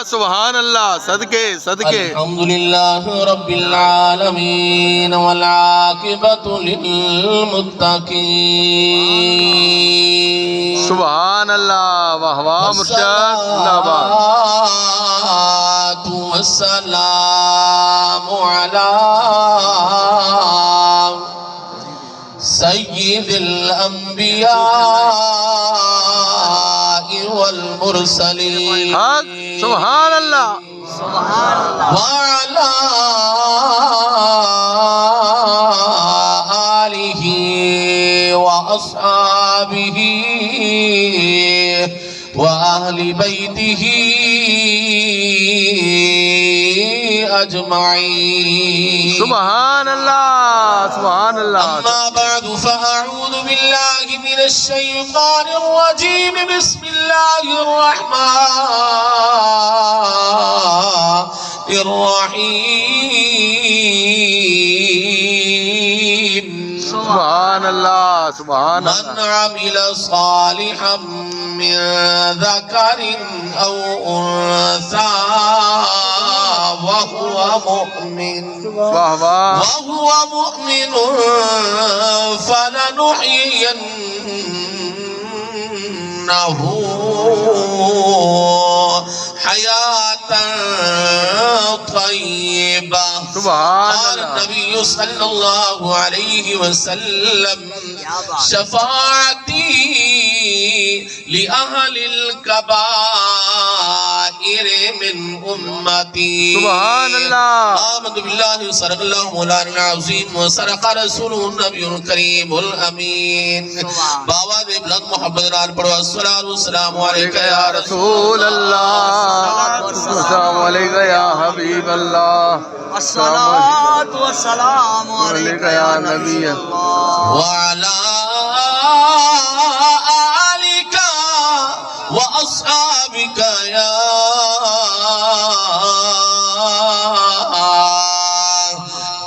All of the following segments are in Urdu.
سبحان اللہ صدقے صدقے الحمدللہ رب العالمین والعاقبۃ للمتقین سبحان اللہ واہ واہ مرشد زندہ باد والسلام علی سید الانبیاء والمرسلین سبحان اللہ وعلى آلہ وأصحابہ وأہل بیتہ اجمعین سبحان اللہ سبحان اللہ اما بعد فاعوذ باللہ من الشیطان الرجیم بسم اللہ الرحمن الرحیم سبحان اللہ سبحان من اللہ عمل صالحا من ذکر او انثى وهو مؤمن واہ واہ وهو مؤمن فلنحيينه حياة طيبة سبحان قال اللہ النبي صلى الله عليه وسلم شفاعتي لأهل الكبائر من أمتي سبحان اللہ آمد بالله صدق الله مولانا العظيم وصدق رسوله النبي الكريم الأمين باواد بلند محمد رال پڑھو الصلاة والسلام عليك يا رسول اللہ السلام علیکہ یا حبیب اللہ الصلاة والسلام علیکہ یا نبی وعلى آلك وأصحابك يا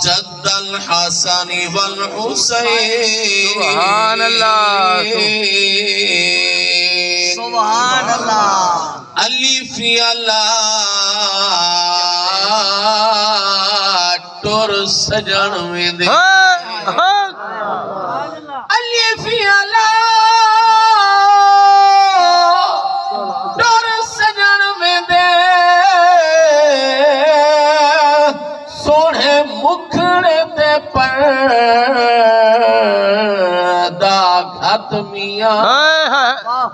جد الحسن والحسين سبحان اللہ سبحان اللہ الف اللہ ٹور سجن میں دے الف اللہ ٹور سجن میں دے سوڑے مکھڑے تے پردہ گھت میاں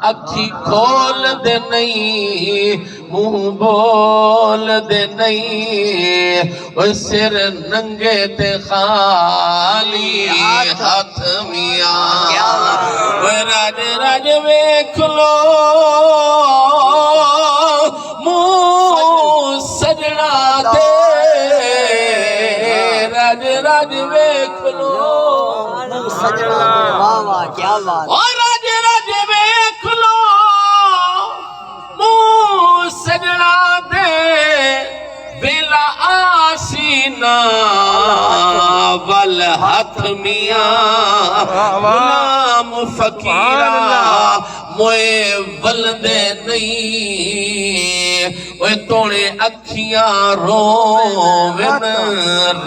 اکھی کھول دے نہیں منہ بول دے نہیں وہ سر ننگے تے خالی ہاتھ میاں وہ راج راج ویکھ لو منہ سجنا دے راج راج ویکھ لو سجنا واہ واہ کیا بات اور راج راج ویکھ لو منہ سجنا دے بلا آسینا والہت میاں غلام فقیرہ موئے ولدے نہیں وہ توڑے اکھیاں روون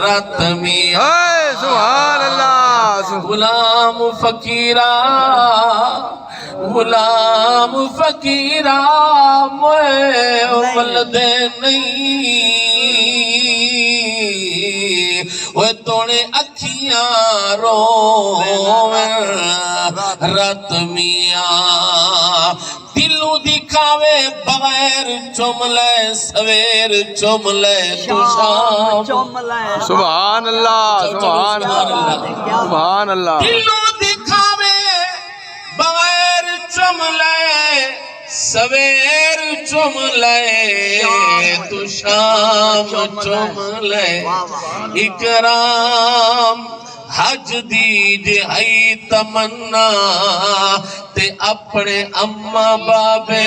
رات میاں سبحان اللہ غلام فقیرہ غلام فقیرہ موئے ولدے نہیں وہ توڑے اکھیاں روون رات میاں دلو دکھاوے بغیر چملے سویر چملے تو شام سبحان اللہ سبحان اللہ سبحان اللہ دلو دکھاوے بغیر چملے سویر چملے تو شام چملے اکرام حج دی جہائی تمنا تے اپنے اماں بابے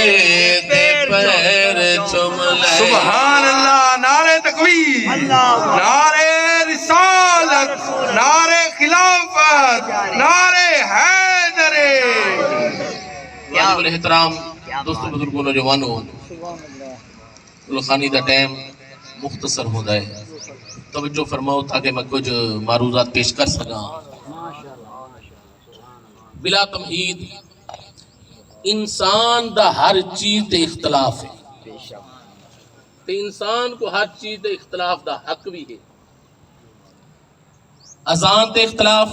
دے پیر چملے سبحان اللہ نعرہ تکبیر نعرہ رسالت نعرہ خلافت نعرہ حیدر واجب الاحترام دوستو بزرگوں نوجوانوں گلخانی دا ٹائم مختصر ہوتا ہے، توجہ فرماؤ تاکہ میں کچھ معروضات پیش کر سکاں۔ بلا تمہید انسان دا ہر چیز تے اختلاف ہے، تے انسان کو ہر چیز تے اختلاف دا حق بھی ہے۔ اذان تے اختلاف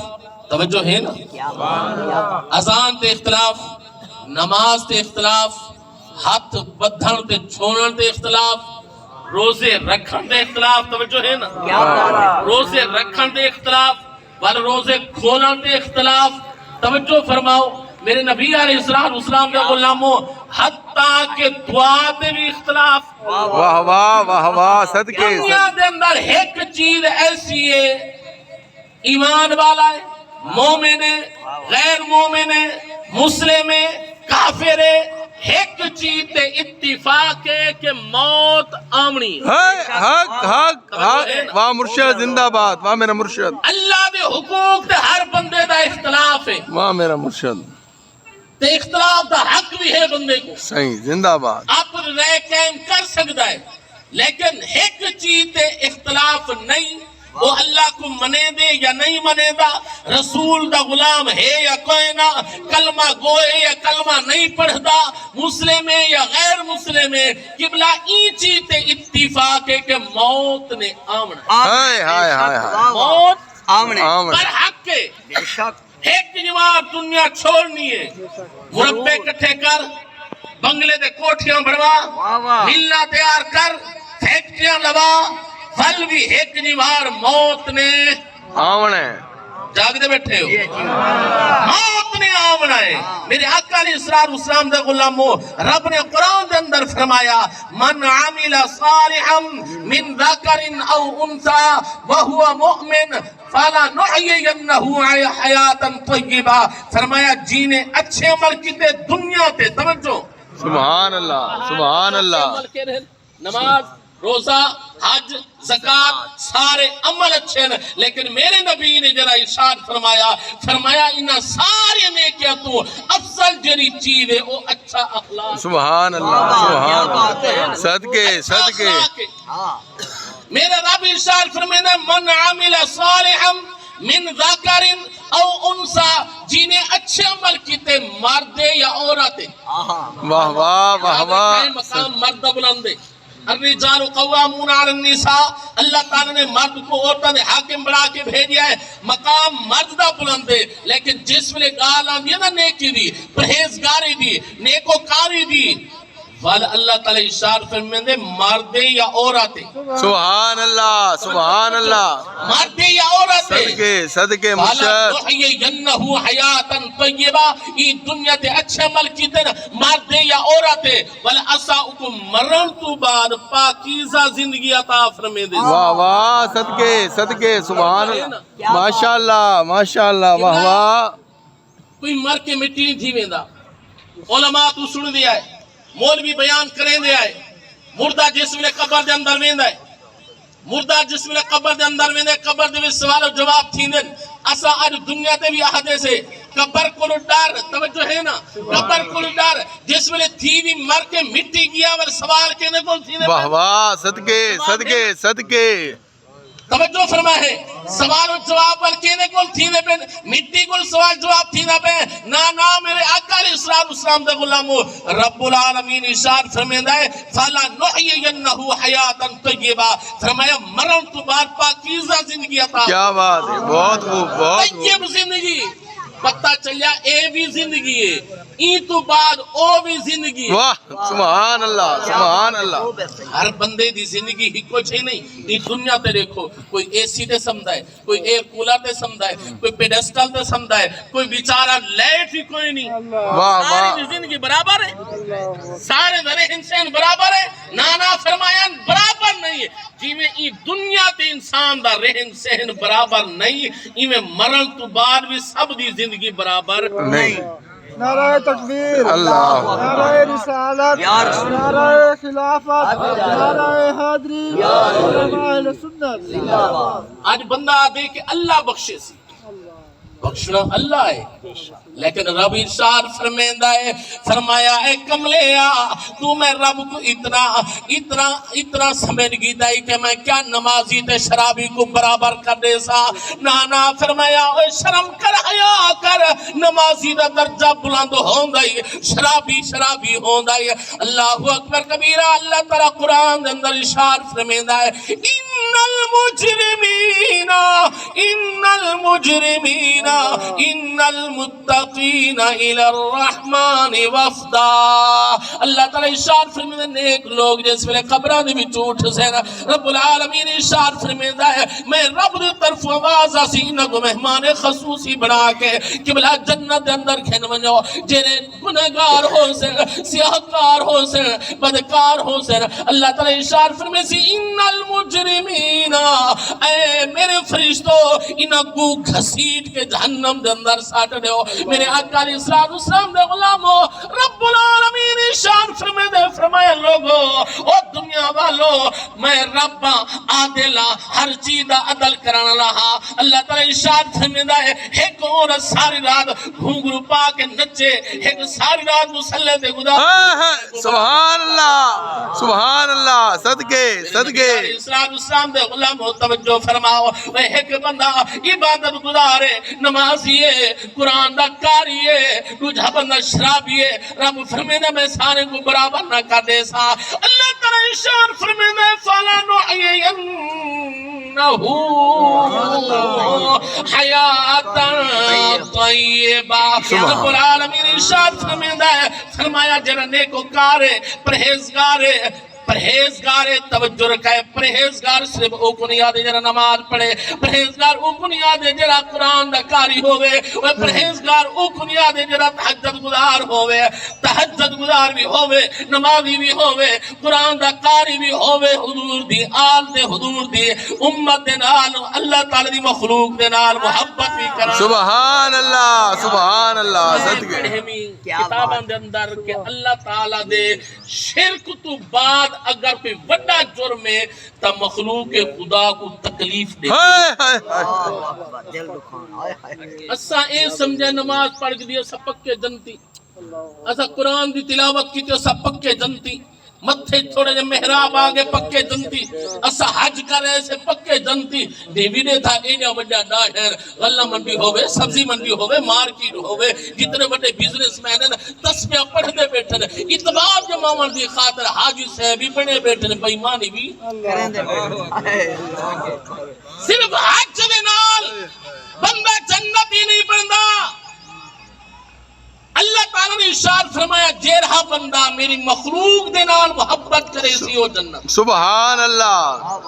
توجہ ہے نا، اذان تے اختلاف، نماز تے اختلاف، ہاتھ بدھن تے چھوڑن تے اختلاف، روزے رکھن تے اختلاف، توجہ ہے نا، روزے رکھن تے اختلاف، بل روزے کھولن تے اختلاف، توجہ فرماؤ میرے نبی علیہ السلام کے غلاموں، حتیٰ کہ دعا تے بھی اختلاف۔ واہ واہ واہ واہ، صدقے دنیا دے اندر ایک چیز ایسی ہے، ایمان والا ہے، مومن ہے، غیر مومن ہے، مسلم ہے، کافر ہے، ایک چیز تے اتفاق ہے کہ موت آمنی ہے۔ حق حق حق، واہ مرشد زندہ باد، واہ میرا مرشد، اللہ دے حقوق تے ہر بندے دا اختلاف ہے، واہ میرا مرشد، تے اختلاف دا حق بھی ہے بندے کو، صحیح زندہ باد۔ آپ رہ قائم کر سکتا ہے، لیکن ایک چیز تے اختلاف نہیں، وہ اللہ کو منے دے یا نہیں منے دا، رسول دا غلام ہے یا کوئی نہ، کلمہ گوئے یا کلمہ نہیں پڑھ دا، مسلم ہے یا غیر مسلم ہے، قبلہ این چیز تے اتفاق ہے کہ موت نے آمنا، ہائے ہائے ہائے ہائے، موت آمنے آمن، پر حق ہے۔ بے شک ایک جواب دنیا چھوڑنی ہے، مربے کٹھے کر، بنگلے دے کوٹھیاں بڑھوا، واہ واہ ملنا تیار کر، فیکٹریاں لوا، پھل بھی ایک جوار موت نے آمن ہے، جاگ دے بیٹھے ہو، جی جی موت نے آمنا ہے۔ میرے آقا علیہ السلام دے غلاموں، رب نے قرآن دے اندر فرمایا من عمل صالحا من ذکر او انثى وهو مؤمن فلنحيينه حیاتا طیبہ، فرمایا جینے اچھے عمل کیتے دنیا تے، توجہ سبحان اللہ سبحان اللہ، نماز، روزہ، حج، زکاة، سارے عمل اچھے ہیں، لیکن میرے نبی نے جرا ارشاد فرمایا انہاں سارے نیکیاں تو افضل جری چیز ہے وہ اچھا اخلاق۔ سبحان اللہ سبحان اللہ، صدقے صدقے، ہاں میرے رب ارشاد فرمایا من عمل صالحا من ذکر او انثى، جنہیں اچھے عمل کیتے مرد یا عورت، واہ واہ واہ واہ، مقام مرد بلند ہے، الرجال قوامون علی النساء، اللہ تعالیٰ نے مرد کو عورتوں نے حاکم بنا کے بھیجیا ہے، مقام مرد دا بلند ہے، لیکن جس میں گال آندی ہے نا نیکی دی، پرہیزگاری دی، نیکوکاری دی، اللہ تعالیٰ ارشاد فرمائے مرد یا عورت، سبحان اللہ سبحان اللہ، مرد یا عورت، صدقے صدقے مرشد، وَلَنُحْيِيَنَّهُ حَيَاتًا طَيِّبَةً، یہ دنیا تے اچھے عمل کیتے نا مرد یا عورت، وَلَأَسَاؤُكُمْ مرن تو بعد پاکیزہ زندگی عطا فرمائے دے۔ واہ واہ، صدقے صدقے، سبحان اللہ، ماشاءاللہ ماشاءاللہ، واہ واہ، کوئی مر کے مٹی نہیں تھی ویندا، علماء تو سن دیا ہے، مولوی بیان کریں دیا ہے، مردہ جس میں قبر دے اندر ویندا ہے، مردہ جس میں قبر دے اندر ویندے، قبر دے سوال و جواب تھیندن، اسا اج دنیا تے بھی احدے سے قبر کو ڈر، توجہ ہے نا، قبر کو ڈر جس میں تھی بھی مر کے مٹی گیا ور سوال کینے کول تھیندے، واہ واہ، صدقے صدقے صدقے، توجہ فرما ہے، سوال و جواب ور کینے کول تھیندے پہ، مٹی کول سوال جواب تھیندا پہ، نا میرے آقا علیہ السلام دے غلامو، رب العالمین ارشاد فرمیندا ہے فَلَنُحْيِيَنَّهُ حَيَاتًا طَيِّبَةً، فرمایا مرن تو بعد پاکیزہ زندگی عطا، کیا بات ہے، بہت خوب بہت خوب، طیب زندگی، پتہ چلیا اے بھی زندگی ہے، این تو بعد او بھی زندگی ہے، واہ سبحان اللہ سبحان اللہ، ہر بندے دی زندگی ہی کچھ ہی نہیں، یہ دنیا تے دیکھو، کوئی اے سی تے سمدھا ہے، کوئی ایئر کولر تے سمدھا ہے، کوئی پیڈسٹل تے سمدھا ہے، کوئی بیچارہ لائٹ ہی کوئی نہیں، واہ واہ، ساری زندگی برابر ہے، سارے ذرے انسان برابر ہے، نانا فرمایا برابر نہیں ہے، جی میں ای دنیا تے انسان دا رہن سہن برابر نہیں، ای میں مرن تو بعد بھی سب دی زندگی برابر نہیں، نعرہ تکبیر، اللہ، نعرہ رسالت، نعرہ خلافت، نعرہ حیدری، علماء اہل سنت، آج بندہ دے کہ اللہ بخشے سی، بخشنا اللہ ہے لیکن رب ارشاد فرمیندا ہے فرمایا اے کملیا تو میں رب کو اتنا سمجھ گیتا ہے کہ میں کیا نمازی تے شرابی کو برابر کر دے سا نانا فرمایا اے شرم کر حیا کر نمازی دا درجہ بلند ہوندا ہے شرابی ہوندا ہے اللہ اکبر کبیرہ اللہ تعالی قرآن دے اندر ارشاد فرمیندا ہے ان المجرمین ان المتقین الى الرحمن وفدا اللہ تعالی ارشاد فرمائے نیک لوگ جس ویلے قبراں دے وچ اٹھ سن رب العالمین ارشاد فرمائندا ہے میں رب دی طرف آواز اسی انہاں کو مہمان خصوصی بنا کے قبلہ جنت دے اندر کھن ونجو جڑے گنہگار ہو سن سیاہکار ہو سن بدکار ہو سن اللہ تعالی ارشاد فرمائے سی ان المجرمین اے میرے فرشتوں انہاں کو گھسیٹ کے جہنم دے اندر ساٹ دیو میرے آقا علیہ السلام دے غلامو رب العالمین ارشاد فرمایا لوگو او دنیا والو میں رب عادلہ ہر چیز دا عدل کرانا رہا اللہ تعالی ارشاد فرمایا ہے ایک عورت ساری رات گھنگرو پا کے نچے ایک ساری رات مسلح دے گزار سبحان اللہ صدقے اسلام دے غلامو توجہ فرماؤ ایک بندہ عبادت گزارے نمازی ہے قرآن دا کاری ہے دوجہ بندہ شرابی ہے رب فرمیدہ میں سارے کو برابر نہ کر دے سا اللہ تعالی ارشاد فرمیدہ فَلَنُحْيِيَنَّهُ حَيَاةً طَيِّبَةً رب العالمین ارشاد فرمیدہ ہے فرمایا جنہ نیکوکار ہے پرہیزگار توجہ رکھائے پرہیزگار صرف او کو نہیں آدھے جرا نماز پڑھے پرہیزگار او کو نہیں آدھے جرا قرآن دا کاری ہوئے پرہیزگار او کو نہیں آدھے جرا تحجد گزار ہوئے تحجد گزار بھی ہوئے نمازی بھی ہوئے قرآن دا کاری بھی ہوئے حضور دی آل دے حضور دی امت دے نال اللہ تعالی دی مخلوق دے نال محبت بھی کرا سبحان اللہ صدقے کتابان دے اندر کہ اللہ تعالی دے شرک تو بعد اگر کوئی بڑا جرم ہے تا مخلوق خدا کو تکلیف دے اسا اے سمجھے نماز پڑھ دیا سب پکے جنتی اسا قرآن دی تلاوت کی تو سب پکے جنتی متھے تھوڑے جے محراب آگے پکے جنتی اسا حج کرے سے پکے جنتی ڈیویڈے تھا اینیا بڑا ڈاہر غلہ منڈی ہوئے سبزی منڈی ہوئے مارکیٹ ہوئے جتنے بڑے بیزنس مین ہیں تسبیح پڑھ دے بیٹھے ہیں اتبار جماعت دی خاطر حاجی صاحبی بنے بیٹھے ہیں بیمانی بھی صرف حج دے نال بندہ جنت ہی نہیں بندا اللہ تعالیٰ نے ارشاد فرمایا جیرہا بندہ میری مخلوق دے نال محبت کرے سی وہ جنت سبحان اللہ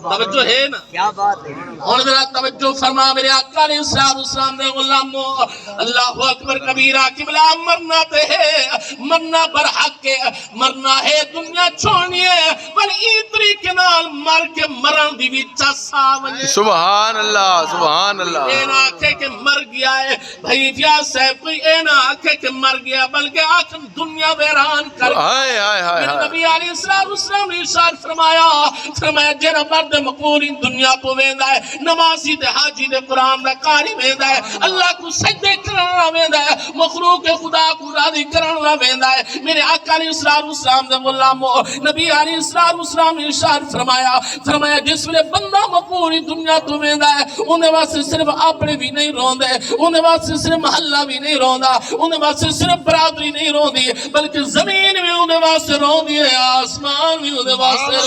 توجہ ہے نا کیا بات ہے اور ذرا توجہ فرما میرے آقا علیہ السلام دے غلامو اللہ اکبر کبیرہ قبلہ مرنا تے ہے مرنا برحق ہے مرنا ہے دنیا چھوڑنی ہے پر اتری کے نال مر کے مرن دی بھی چاسا ونجے سبحان اللہ اے نہ آکھے کہ مر گیا ہے بھائی جیا صاحب کوئی اے نہ آکھے کہ مر گیا بلکہ آخر دنیا ویران کر گیا نبی علیہ السلام نے ارشاد فرمایا جنہ مرد مقبول دنیا کو ویندا ہے نمازی دے حاجی دے قرآن دا کاری ویندا ہے اللہ کو سجدے کرنا ویندا ہے مخلوق خدا کو راضی کرنا ویندا ہے میرے آقا علیہ السلام دے غلامو نبی علیہ السلام نے ارشاد فرمایا جس ویلے بندہ مقبول دنیا تو ویندا ہے انہیں واسطے صرف اپنے بھی نہیں روندے انہیں واسطے صرف محلہ بھی نہیں روندا انہیں واسطے صرف برادری نہیں رون دی بلکہ زمین میں انہیں واسطے رون دی ہے آسمان میں انہیں واسطے رون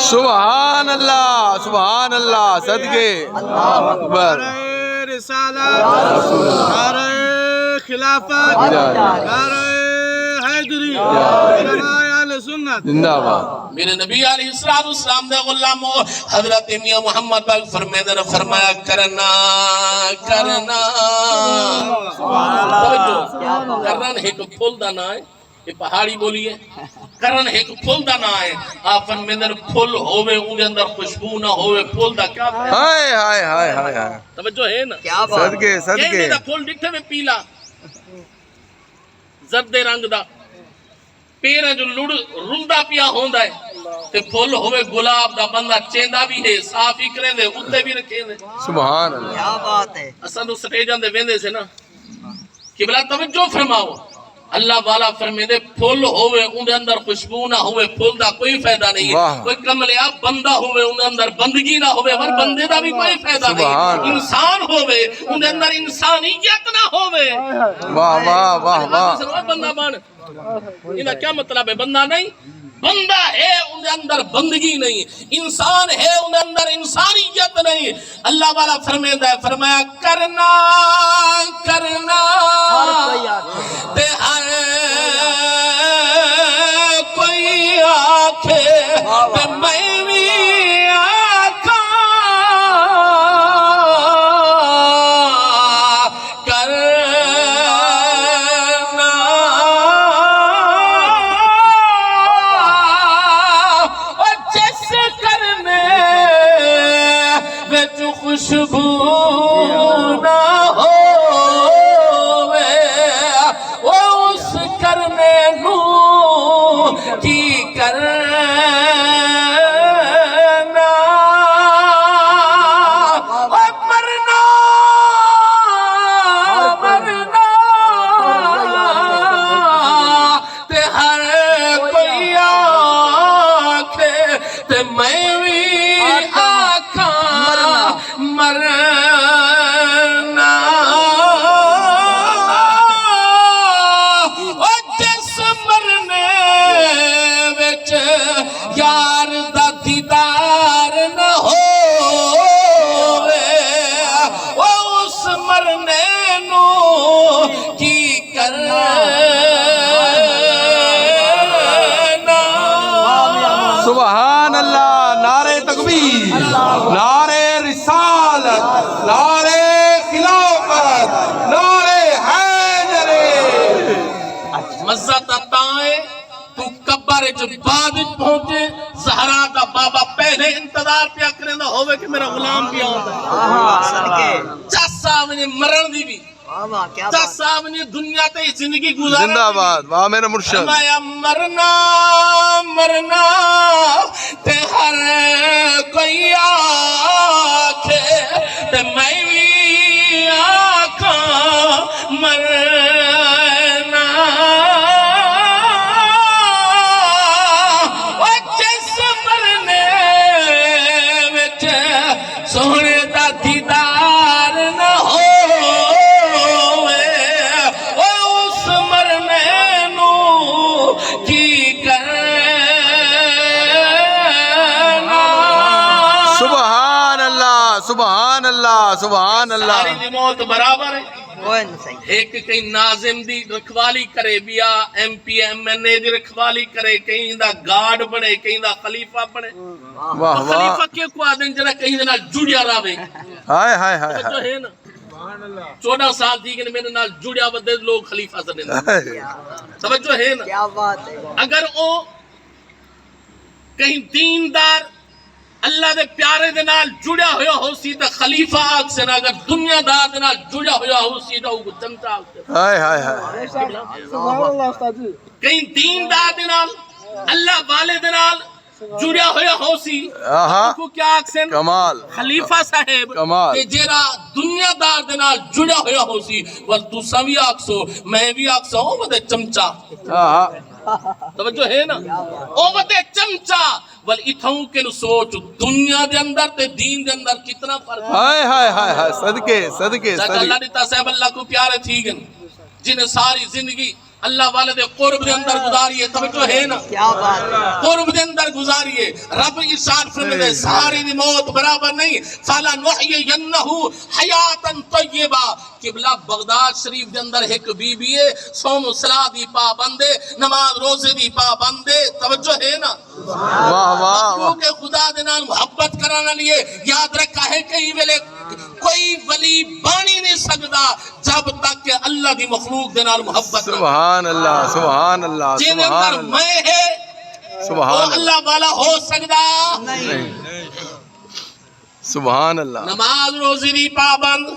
سبحان اللہ صدقے اللہ اکبر نعرہ رسالت نعرہ خلافت نعرہ حیدری علماء اہل سنت زندہ باد میرے نبی علیہ السلام دے غلامو حضرت میاں محمد باغ فرمایا کرنا کرن ایک پھول دا نا ہے یہ پہاڑی بولی ہے کرن ایک پھول دا نا ہے آفن میں اندر پھول ہوئے ان اندر خوشبو نہ ہوئے پھول دا کیا ہے توجہ ہے نا کیا بات صدقے دا پھول دکھتے میں پیلا زرد رنگ دا پیرا جو رلدا پیا ہوندا ہے تے پھول ہوئے گلاب دا بندہ چیندا بھی ہے صاف ہی کریں دے اتنے بھی رکھیں دے سبحان اللہ کیا بات ہے اساں تو سٹیجاں دے ویندے سے نا قبلہ توجہ فرماؤ اللہ والا فرمیندے پھول ہوئے ان اندر خوشبو نہ ہوئے پھول دا کوئی فائدہ نہیں ہے کوئی کملیا بندہ ہوئے ان اندر بندگی نہ ہوئے ور بندے دا بھی کوئی فائدہ نہیں انسان ہوئے ان اندر انسانیت نہ ہوئے واہ واہ واہ واہ بندہ بن انہاں کیا مطلب ہے بندہ نہیں بندہ ہے ان اندر بندگی نہیں انسان ہے ان اندر انسانیت نہیں اللہ والا فرمیندہ ہے فرمایا کرنا کرنا تے ہر کوئی آکھے تے میں بھی آکھاں خوشبو نہ ہووے وہ اس کرنے نو کی کرنا مرنا مرنا تے ہر کوئی آکھے تے میں بھی آکھاں مرنا جس مرنے وچ یار دا دیدار نہ ہووے اس مرنے نو کی کرنا سبحان اللہ نعرہ تکبیر نعرہ رسالت نعرہ خلافت نعرہ حیدر مزہ تائیں تو قبر جو بعد پہنچے زہرا دا بابا پہلے انتظار پیا کریں دا ہوئے کہ میرا غلام بھی آتا چس صاحب نے مرن دی بھی چس صاحب نے دنیا تے زندگی گزارا زندہ باد واہ میرا مرشد فرمایا مرنا مرنا تے ہر کوئی آکھے تے میں بھی آکھاں مرنا جس مرنے وچ سونے دا دیدار نہ ہووے اس مرنے نو کی کرنا سبحان اللہ سبحان اللہ سبحان اللہ ساری دی موت برابر ہے کوئی نہیں صحیح ایک کہیں ناظم دی رکھوالی کرے بیا ایم پی ایم این اے دی رکھوالی کرے کہیں دا گارڈ بنے کہیں دا خلیفہ بنے واہ واہ خلیفہ کے کو آدن جنہ کہیں دنا جڑیا راوے ہائے ہائے ہائے جو ہے نا 14 سال تھی کہ میرے نال جڑیا بدے لوگ خلیفہ سے نہیں توجہ ہے نا کیا بات ہے اگر او کہیں دیندار اللہ دے پیارے دے نال جڑیا ہویا ہو سی تا خلیفہ آگ سے نا اگر دنیا دار دے نال جڑیا ہویا ہو سی تا وہ چمچا آگ سے ہائے ہائے ہائے کہیں دیندار دے نال اللہ والے دے نال جڑیا ہویا ہو سی آہا کو کیا آگ سے کمال خلیفہ صاحب کمال کہ جیرا دنیا دار دے نال جڑیا ہویا ہو سی ول تو سوی آگ سو میں بھی آگ سو وہ دے چمچا آہا توجہ ہے نا او وتے چمچا ول اتھوں کے نو سوچ دنیا دے اندر تے دین دے اندر کتنا فرق ہے ہائے ہائے ہائے ہائے صدقے صدقے اللہ صدقے دیتا صاحب اللہ کو پیارے تھی گن جنہیں ساری زندگی اللہ والے دے قرب دے اندر گزاریے توجہ ہے نا کیا بات ہے قرب دے اندر گزاریے رب ارشاد فرمائے ساری دی موت برابر نہیں فلا نحیینہ حیاتا طیبہ قبلہ بغداد شریف دے اندر ایک بی بی ہے صوم و صلاۃ دی پابندے نماز روزے دی پابندے توجہ ہے نا واہ واہ مخلوق خدا دے نال محبت کرانا لیے یاد رکھا ہے کہ ویلے کوئی ولی بانی نہیں سکتا جب تک کہ اللہ دی مخلوق دے نال محبت سبحان اللہ سبحان اللہ جن سبحان اندر اللہ میں ہے سبحان وہ اللہ اللہ والا ہو سکتا سبحان اللہ نماز روزی دی پابند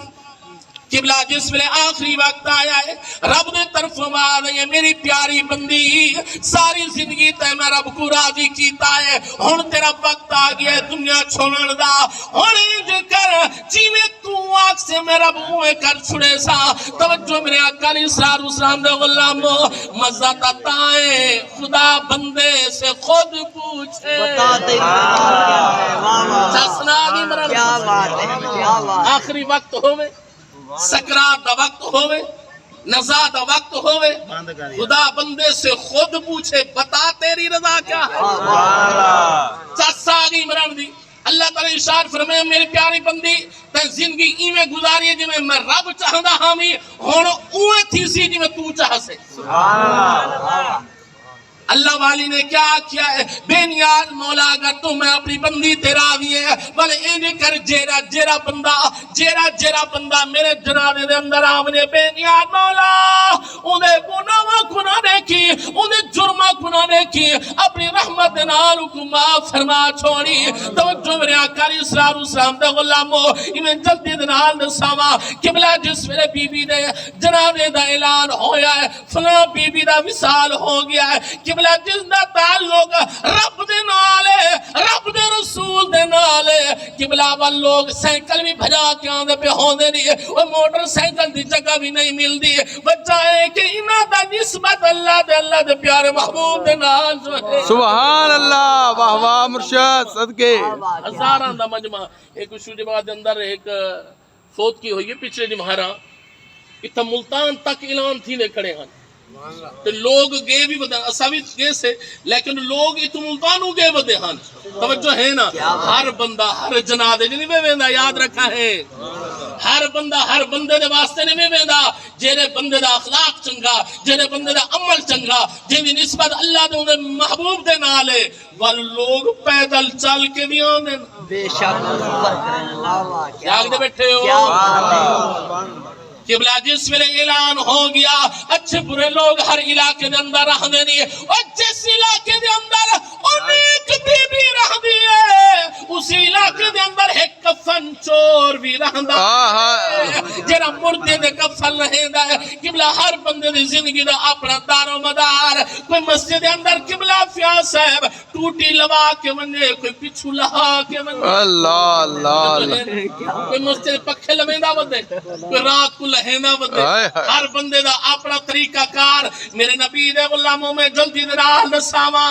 قبلہ جس ویلے آخری وقت آیا ہے رب نے طرف آواز ہے میری پیاری بندی ساری زندگی تے میں رب کو راضی کیتا ہے ہن تیرا وقت آ گیا ہے دنیا چھوڑن دا ہن انج کر جویں تو آنکھ سے میں رب اوے کر چھڑے سا توجہ میرے آقا علیہ السلام دے غلامو مزہ تا ہے خدا بندے سے خود پوچھے بتاتے کیا ہے واہ واہ چسنا بھی مرد کیا بات ہے کیا بات آخری وقت ہوئے سکرات دا وقت ہوئے نزا دا وقت ہوئے خدا بندے سے خود پوچھے بتا تیری رضا کیا ہے چسا آگی مرد دی اللہ تعالیٰ ارشاد فرمائے میری پیاری بندی تے زندگی ایویں گزاری ہے جویں میں رب چاہندا ہاں وی ہن اوے تھی سی جویں تو چاہ سے اللہ والی نے کیا کیا ہے بے نیاز مولا اگر تو میں اپنی بندی تیرا بھی ہے بلے انہیں کر جیرا بندہ میرے جنازے دے اندر آمنے بے نیاز مولا انہیں گناہ گناہ نے کی انہیں جرمہ گناہ نے کی اپنی رحمت نال کو معاف فرما چھوڑی توجہ میرے آقا علیہ السلام دے غلامو انہیں جلدی دنال دساوا قبلہ جس میرے بی بی دے جنازے دا اعلان ہویا ہے فلاں بی بی دا وصال ہو گیا ہے قبلہ جس دا تعلق رب دے نالے رب دے رسول دے نالے قبلہ وال لوگ سائیکل بھی بھجا کے آندے پہ ہوندے نہیں وہ موٹر سائیکل دی جگہ بھی نہیں مل دی وجہ ہے کہ انہاں دا نسبت اللہ دے پیارے محبوب دے نال جو ہے سبحان اللہ واہ واہ مرشد صدقے ہزاراں دا مجمع ایک شوجباد دے اندر ایک فوت کی ہوئی ہے پچھلے جمہرہ اتنا ملتان تک اعلان تھی نے کھڑے ہیں تو لوگ گئے بھی بدے اساوی گئے سے لیکن لوگ اتنا ملتانوں گئے بدے ہیں توجہ ہے نا ہر بندہ ہر جنادے جنہی میں ویندہ یاد رکھا ہے ہر بندہ ہر بندے دے واسطے نہیں میں ویندہ جیرے بندے دا اخلاق چنگا جیرے بندے دا عمل چنگا جنہی نسبت اللہ دے انہیں محبوب دے نالے وال لوگ پیدل چل کے بھی آنے بے شک اوپر کریں اللہ واہ جاگ دے بیٹھے ہو کیا بات ہے قبلہ جس ویلے اعلان ہو گیا اچھے برے لوگ ہر علاقے دے اندر رہ دے نہیں اور جس علاقے دے اندر انیک بی بی رہ دیئے اسی علاقے دے اندر ایک کفن چور بھی رہ دا جیرا مردے دے کفن رہے دا قبلہ ہر بندے دے زندگی دا اپنا دار و مدار کوئی مسجد دے اندر قبلہ فیاض صاحب ٹوٹی لوا کے منجے کوئی پچھو لہا کے منجے اللہ کوئی مسجد پکھے لمیں بدے کوئی رات کو لہینا بدے ہر بندے دا اپنا طریقہ کار میرے نبی دے غلاموں میں جلدی دنال نساما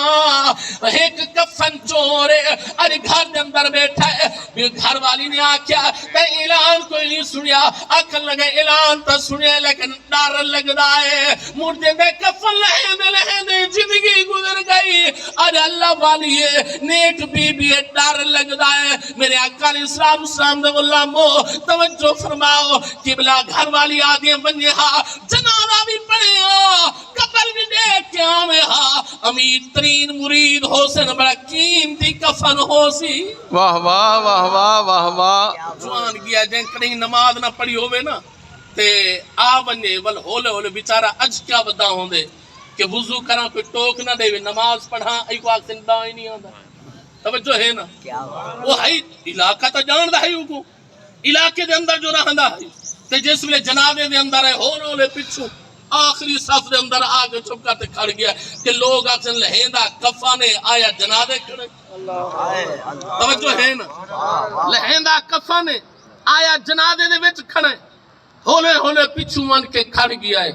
ایک کفن چورے ارے گھر دے اندر بیٹھا ہے گھر والی نے آکیا تے اعلان کوئی نہیں سنیا اکل لگے اعلان تا سنیا لیکن ڈار لگ دائے مردے دے کفن لہینے زندگی گزر گئی ارے اللہ والی ہے نیک بی بی ڈار لگ دائے میرے آقا علیہ السلام دے غلاموں توجہ فرماؤ قبلہ گھر والی آدھیں بنی ہاں جنازہ بھی پڑھے ہاں قبر بھی دیکھ کے آمیں ہاں امیر ترین مرید ہو سے بڑا قیمتی کفن ہو سی واہ واہ واہ واہ واہ واہ جوان گیا جن کہیں نماز نہ پڑھی ہوئے نا تے آ بنے ول ہولے ہولے بیچارہ اج کیا بدا ہوں دے کہ وضو کرا کوئی ٹوک نہ دے نماز پڑھا ایک واقع سے دائی نہیں آندا توجہ ہے نا وہ ہے علاقہ تا جان دا ہے کو علاقے دے اندر جو رہندا ہے تے جس ویلے جنازے دے اندر ہے ہولے پچھو آخری صف دے اندر آگے چھپکا تے کھڑ گیا کہ لوگ آکسن لہیندہ کفانے آیا جنازے کھڑے توجہ ہے نا لہیندہ کفانے آیا جنازے دے وچ کھڑے ہولے ہولے پچھو من کے کھڑ گیا ہے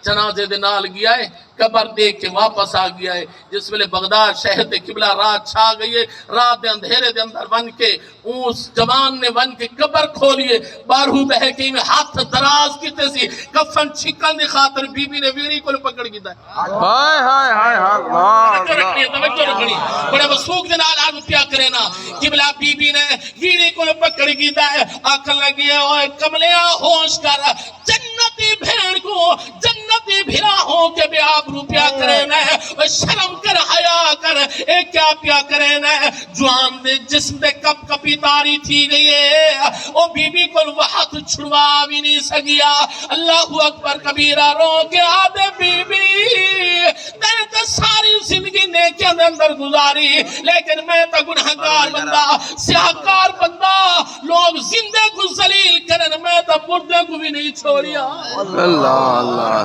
جنازے دے نال گیا ہے قبر دیکھ کے واپس آ گیا ہے جس ویلے بغداد شہر دے قبلہ رات چھا گئی ہے رات دے اندھیرے دے اندر ون کے اس جوان نے ون کے قبر کھولیے بارہو بہکی میں ہاتھ دراز کیتے سی کفن چھکن دی خاطر بی بی نے ویڑی کو پکڑ گیتا ہے ہائے ہائے ہائے ہائے توجہ رکھنی بڑے وسوق دے نال آدم کیا کرے نا قبلہ بی بی نے ویڑی کو پکڑ گیتا ہے آکھن لگی ہے اوے کملیا ہوش کر جنتی بھیڑ کو جنتی بھیڑا ہو کے بے آبرو پیا کرنا ہے شرم کر حیا کر اے کیا پیا کرنا ہے جوان دے جسم دے کپ کپی تاری تھی گئی ہے او بی بی کو وہ ہاتھ چھڑوا بھی نہیں سکیا اللہ اکبر کبیرہ رو کے آدھے بی بی تیرے تے ساری زندگی نیکیاں دے اندر گزاری لیکن میں تا گناہگار بندہ سیاہکار بندہ لوگ زندے کو ذلیل کرن میں تا تو مردے کو بھی نہیں چھوڑیا اللہ اللہ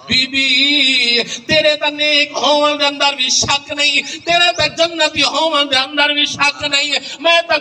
بی بی تیرے تا نیک ہومن دے اندر بھی شک نہیں تیرے تا جنتی ہومن دے اندر بھی شک نہیں میں تا